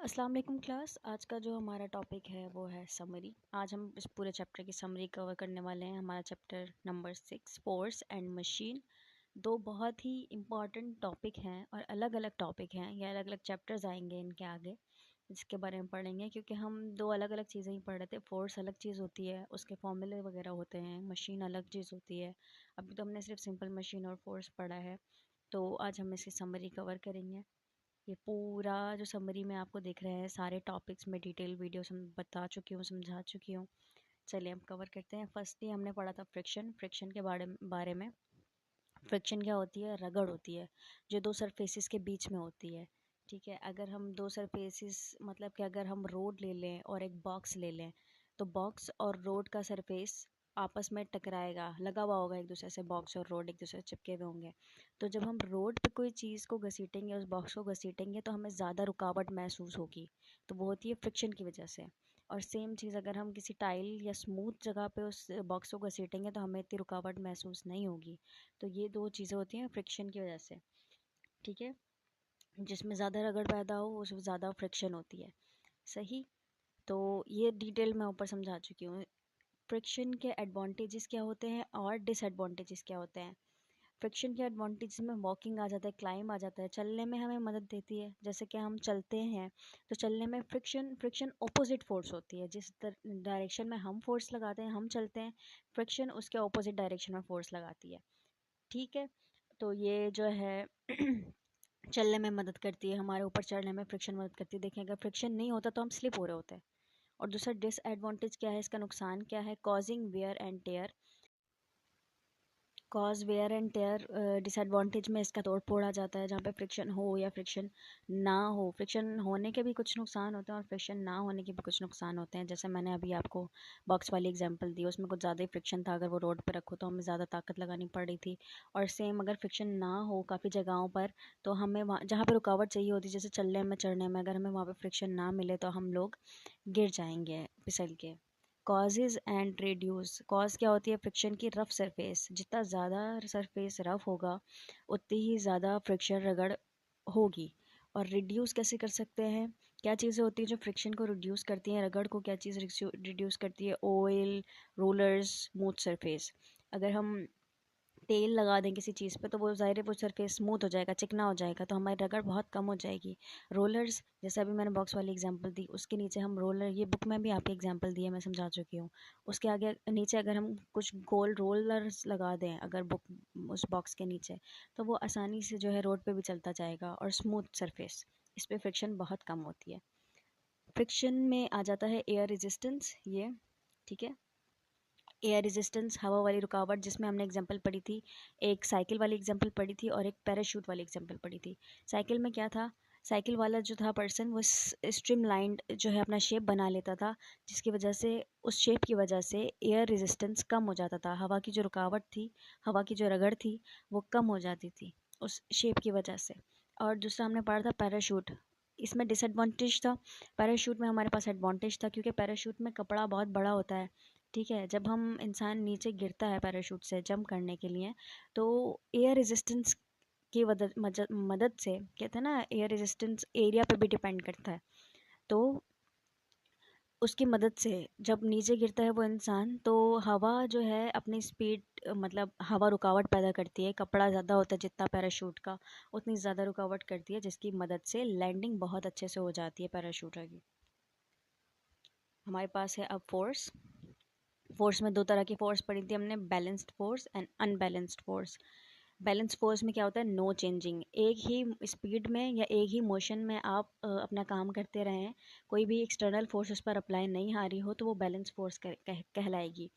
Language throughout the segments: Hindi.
अस्सलाम वालेकुम क्लास। आज का जो हमारा टॉपिक है वो है समरी। आज हम इस पूरे चैप्टर की समरी कवर करने वाले हैं। हमारा chapter number 6 force and machine. दो बहुत ही इम्पॉर्टेंट टॉपिक हैं और अलग अलग टॉपिक हैं, ये अलग अलग चैप्टर्स आएंगे इनके आगे जिसके बारे में पढ़ेंगे, क्योंकि हम दो अलग अलग चीज़ें ही पढ़ रहे थे। फोर्स अलग चीज़ होती है, उसके फॉर्मूले वगैरह होते हैं। मशीन अलग चीज़ होती है। अभी तो हमने सिर्फ सिंपल मशीन और फोर्स पढ़ा है, तो आज हम इसकी समरी कवर करेंगे। ये पूरा जो समरी में आपको दिख रहे हैं सारे टॉपिक्स में डिटेल वीडियो बता चुकी हूँ, समझा चुकी हूँ। चलिए हम कवर करते हैं। फर्स्टली हमने पढ़ा था फ्रिक्शन के बारे में। फ्रिक्शन क्या होती है? रगड़ होती है जो दो सरफेसेस के बीच में होती है। ठीक है, अगर हम दो सरफेसेस मतलब कि अगर हम रोड ले लें और एक बॉक्स ले लें, तो बॉक्स और रोड का सरफेस आपस में टकराएगा, लगा हुआ होगा एक दूसरे से। बॉक्स और रोड एक दूसरे से चिपके हुए होंगे। तो जब हम रोड पे कोई चीज़ को घसीटेंगे, उस बॉक्स को घसीटेंगे, तो हमें ज़्यादा रुकावट महसूस होगी। तो वो होती है फ्रिक्शन की वजह से। और सेम चीज़ अगर हम किसी टाइल या स्मूथ जगह पे उस बॉक्स को घसीटेंगे तो हमें इतनी रुकावट महसूस नहीं होगी। तो ये दो चीज़ें होती हैं फ्रिक्शन की वजह से। ठीक है, जिसमें ज़्यादा रगड़ पैदा हो उसमें ज़्यादा फ्रिक्शन होती है। सही। तो ये डिटेल मैं ऊपर समझा चुकी हूँ। फ्रिक्शन के एडवांटेजेस क्या होते हैं और डिसएडवांटेजेस क्या होते हैं। फ्रिक्शन के एडवांटेज में वॉकिंग आ जाता है, क्लाइंब आ जाता है, चलने में हमें मदद देती है। जैसे कि हम चलते हैं तो चलने में फ्रिक्शन फ्रिक्शन ऑपोजिट फोर्स होती है। जिस डायरेक्शन में हम फोर्स लगाते हैं, हम चलते हैं, फ्रिक्शन उसके ऑपोजिट डायरेक्शन में फोर्स लगाती है। ठीक है, तो ये जो है चलने में मदद करती है, हमारे ऊपर चढ़ने में फ्रिक्शन मदद करती है। देखें, अगर फ्रिक्शन नहीं होता तो हम स्लिप हो रहे होते हैं। और दूसरा डिसएडवांटेज क्या है, इसका नुकसान क्या है? Causing wear and tear. Cause wear and tear disadvantage में इसका तोड़ फोड़ आ जाता है। जहाँ पे फ्रिक्शन हो या फ्रिक्शन ना हो, फ्रिक्शन होने के भी कुछ नुकसान होते हैं और फ्रिक्शन ना होने के भी कुछ नुकसान होते हैं। जैसे मैंने अभी आपको बॉक्स वाली एग्जांपल दी, उसमें कुछ ज़्यादा ही फ्रिक्शन था। अगर वो रोड पर रखो तो हमें ज़्यादा ताकत लगानी पड़ रही थी। और सेम अगर फ्रिक्शन ना हो काफ़ी जगहों पर, तो हमें वहाँ जहाँ पर रुकावट चाहिए होती है, जैसे चलने में चढ़ने में, अगर हमें वहाँ पर फ्रिक्शन ना मिले तो हम लोग गिर जाएंगे फिसल के। Causes and reduce. कॉज क्या होती है? फ्रिक्शन की रफ सरफेस। जितना ज़्यादा सरफेस रफ होगा उतनी ही ज़्यादा फ्रिक्शन रगड़ होगी। और रिड्यूस कैसे कर सकते हैं? क्या चीज़ें होती हैं जो फ्रिक्शन को रिड्यूस करती हैं, रगड़ को क्या चीज़ रिड्यूस करती है? Oil, rollers, smooth surface. अगर हम तेल लगा दें किसी चीज़ पे तो वो ज़ाहिर है वो सरफेस स्मूथ हो जाएगा, चिकना हो जाएगा, तो हमारी रगड़ बहुत कम हो जाएगी। रोलर्स, जैसे अभी मैंने बॉक्स वाली एग्जांपल दी, उसके नीचे हम रोलर, ये बुक में भी आपकी एग्जांपल दी है, मैं समझा चुकी हूँ। उसके आगे नीचे अगर हम कुछ गोल रोलर्स लगा दें अगर बुक उस बॉक्स के नीचे, तो वो आसानी से जो है रोड पे भी चलता जाएगा। और स्मूथ सरफेस, इस पर फ्रिक्शन बहुत कम होती है। फ्रिक्शन में आ जाता है एयर रेजिस्टेंस। ये ठीक है, एयर रेजिस्टेंस, हवा वाली रुकावट, जिसमें हमने एग्जांपल पढ़ी थी, एक साइकिल वाली एग्जांपल पढ़ी थी और एक पैराशूट वाली एग्जांपल पढ़ी थी। साइकिल में क्या था? साइकिल वाला जो था पर्सन वो स्ट्रीम लाइंड जो है अपना शेप बना लेता था, जिसकी वजह से उस शेप की वजह से एयर रेजिस्टेंस कम हो जाता था। हवा की जो रुकावट थी, हवा की जो रगड़ थी, वो कम हो जाती थी उस शेप की वजह से। और दूसरा हमने पढ़ा था पैराशूट। इसमें डिसएडवांटेज था, पैराशूट में हमारे पास एडवांटेज था, क्योंकि पैराशूट में कपड़ा बहुत बड़ा होता है। ठीक है, जब हम इंसान नीचे गिरता है पैराशूट से जंप करने के लिए, तो एयर रेजिस्टेंस की मदद से, कहते हैं ना एयर रेजिस्टेंस एरिया पे भी डिपेंड करता है, तो उसकी मदद से जब नीचे गिरता है वो इंसान, तो हवा जो है अपनी स्पीड, मतलब हवा रुकावट पैदा करती है। कपड़ा ज़्यादा होता है जितना पैराशूट का, उतनी ज़्यादा रुकावट करती है, जिसकी मदद से लैंडिंग बहुत अच्छे से हो जाती है पैराशूटर की। हमारे पास है अब फोर्स। फोर्स में दो तरह की फोर्स पढ़ी थी हमने, balanced force and unbalanced force. Balance force में क्या होता है? नो चेंजिंग, एक ही स्पीड में या एक ही मोशन में आप अपना काम करते रहें, कोई भी एक्सटर्नल फोर्स उस पर अप्लाई नहीं आ रही हो, तो वो बैलेंस फोर्स कहलाएगी।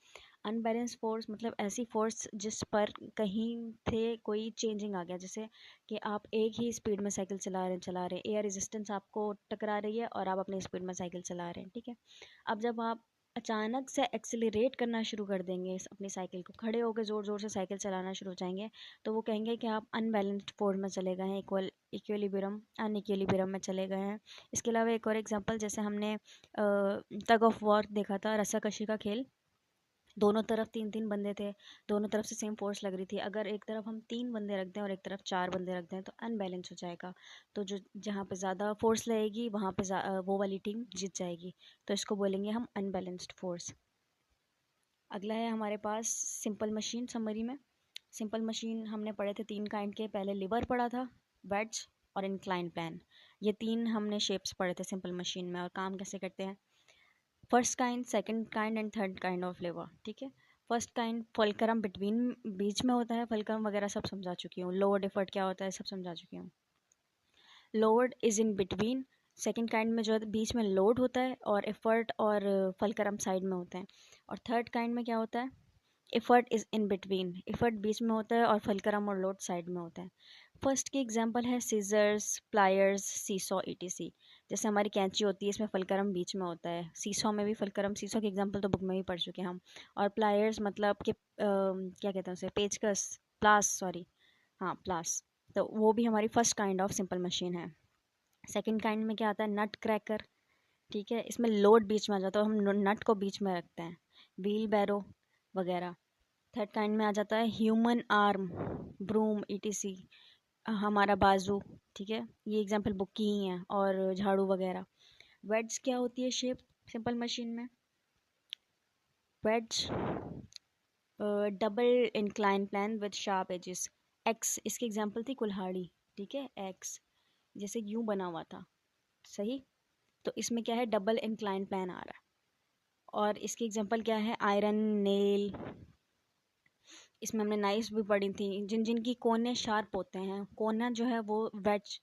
अनबैलेंस फोर्स मतलब ऐसी फोर्स जिस पर कहीं थे कोई चेंजिंग आ गया, जैसे कि आप एक ही स्पीड में साइकिल चला रहे हैं, एयर रेजिस्टेंस आपको टकरा रही है और आप अपनी स्पीड में साइकिल चला रहे हैं। ठीक है, अब जब आप अचानक से एक्सेलरेट करना शुरू कर देंगे अपनी साइकिल को, खड़े होकर ज़ोर ज़ोर से साइकिल चलाना शुरू हो जाएंगे, तो वो कहेंगे कि आप अनबैलेंस्ड फोर्स में चले गए हैं, इक्विलिब्रियम अनइक्विलिब्रियम में चले गए हैं। इसके अलावा एक और एग्जांपल, जैसे हमने टग ऑफ वॉर देखा था, रस्साकशी का खेल। दोनों तरफ 3-3 बंदे थे, दोनों तरफ से सेम फोर्स लग रही थी। अगर एक तरफ हम 3 बंदे रख दें और एक तरफ 4 बंदे रख दें तो अनबैलेंस हो जाएगा। तो जो जहाँ पे ज़्यादा फोर्स लगेगी वहाँ पे वो वाली टीम जीत जाएगी। तो इसको बोलेंगे हम अनबैलेंस्ड फोर्स। अगला है हमारे पास सिंपल मशीन समरी में। सिंपल मशीन हमने पढ़े थे 3 काइंड के। पहले लिवर पढ़ा था, वेड्ज और इंक्लाइन प्लान। ये 3 हमने शेप्स पढ़े थे सिंपल मशीन में और काम कैसे करते हैं। First kind, second kind and third kind of liver, ठीक है। फर्स्ट काइंड फुलक्रम बिटवीन, बीच में होता है। फुलक्रम वगैरह सब समझा चुकी हूँ। लोअर डिफर्ड क्या होता है सब समझा चुकी हूँ। Lowered is in between. Second kind में जो है बीच में लोड होता है और एफर्ट और फुलक्रम साइड में होते हैं। और थर्ड काइंड में क्या होता है, effort is in between. Effort बीच में होता है और फुलक्रम और लोड साइड में होता है। फर्स्ट की एग्जांपल है सीजर्स, प्लायर्स, सीसॉ ETC। जैसे हमारी कैंची होती है, इसमें फुलक्रम बीच में होता है। सीसॉ में भी फुलक्रम, सीसॉ की एग्जांपल तो बुक में भी पढ़ चुके हैं हम। और प्लायर्स मतलब कि क्या कहते हैं उसे, पेचकस, प्लास, सॉरी, हाँ प्लास। तो वो भी हमारी first kind of simple machine है। सेकेंड काइंड में क्या आता है, नट क्रैकर, ठीक है। इसमें लोड बीच में आ जाता है, हम नट को बीच में रखते हैं। व्हील बैरो वगैरह। थर्ड काइंड में आ जाता है ह्यूमन आर्म, ब्रूम ETC, हमारा बाजू, ठीक है। ये एग्जांपल बुक की ही हैं। और झाड़ू वगैरह। वेड्स क्या होती है शेप सिंपल मशीन में, wedges double incline plan with sharp edges. एक्स इसकी एग्जांपल थी कुल्हाड़ी, ठीक है। एक्स जैसे यूं बना हुआ था, सही। तो इसमें क्या है, डबल इंक्लाइन प्लान आ रहा है। और इसकी एग्जांपल क्या है, आयरन नेल। इसमें हमने नाइफ्स भी पढ़ी थी, जिनकी कोने शार्प होते हैं। कोना जो है वो वेज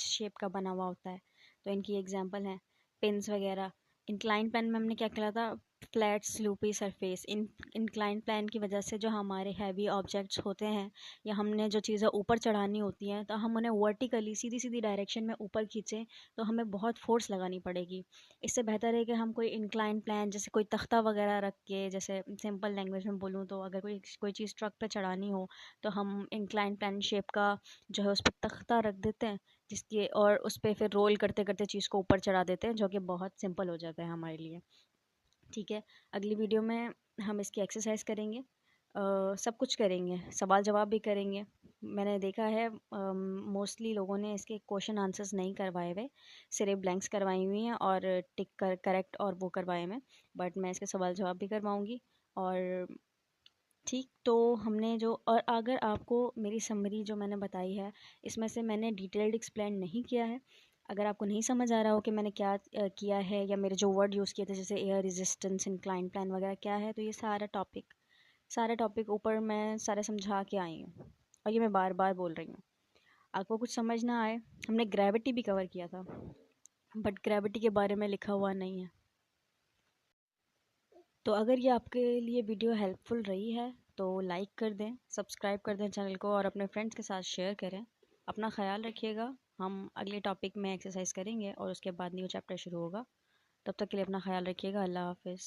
शेप का बना हुआ होता है। तो इनकी एग्जांपल है पिन्स वगैरह। इंक्लाइन प्लान में हमने क्या किया था, फ्लैट स्लूपी सरफेस। इंक्लाइन प्लान की वजह से जो हमारे हैवी ऑब्जेक्ट्स होते हैं या हमने जो चीज़ें ऊपर चढ़ानी होती हैं तो हम उन्हें वर्टिकली सीधी सीधी डायरेक्शन में ऊपर खींचें तो हमें बहुत फोर्स लगानी पड़ेगी। इससे बेहतर है कि हम कोई इंक्लाइन प्लान, जैसे कोई तख्ता वगैरह रख के, जैसे सिंपल लैंग्वेज में बोलूँ तो अगर कोई चीज़ ट्रक पे चढ़ानी हो तो हम इंक्लाइन प्लान शेप का जो है उस पर तख्ता रख देते हैं, जिसके और उस पर फिर रोल करते करते चीज़ को ऊपर चढ़ा देते हैं, जो कि बहुत सिंपल हो जाता है हमारे लिए, ठीक है। अगली वीडियो में हम इसकी एक्सरसाइज करेंगे, सब कुछ करेंगे, सवाल जवाब भी करेंगे। मैंने देखा है मोस्टली लोगों ने इसके क्वेश्चन आंसर्स नहीं करवाए हुए, सिर्फ ब्लैंक्स करवाई हुई हैं और टिक कर करेक्ट और वो करवाए हुए। बट मैं इसके सवाल जवाब भी करवाऊँगी। और ठीक, तो हमने जो, और अगर आपको मेरी समरी जो मैंने बताई है इसमें से मैंने डिटेल्ड एक्सप्लेन नहीं किया है, अगर आपको नहीं समझ आ रहा हो कि मैंने क्या किया है या मेरे जो वर्ड यूज़ किए थे जैसे एयर रेजिस्टेंस, इंक्लाइन प्लान वगैरह क्या है, तो ये सारा टॉपिक ऊपर मैं सारे समझा के आई हूँ और ये मैं बार बार बोल रही हूँ। आपको कुछ समझ ना आए, हमने ग्रेविटी भी कवर किया था बट ग्रेविटी के बारे में लिखा हुआ नहीं है। तो अगर ये आपके लिए वीडियो हेल्पफुल रही है तो लाइक कर दें, सब्सक्राइब कर दें चैनल को और अपने फ्रेंड्स के साथ शेयर करें। अपना ख्याल रखिएगा। हम अगले टॉपिक में एक्सरसाइज करेंगे और उसके बाद न्यू चैप्टर शुरू होगा। तब तक के लिए अपना ख्याल रखिएगा। अल्लाह हाफिज़।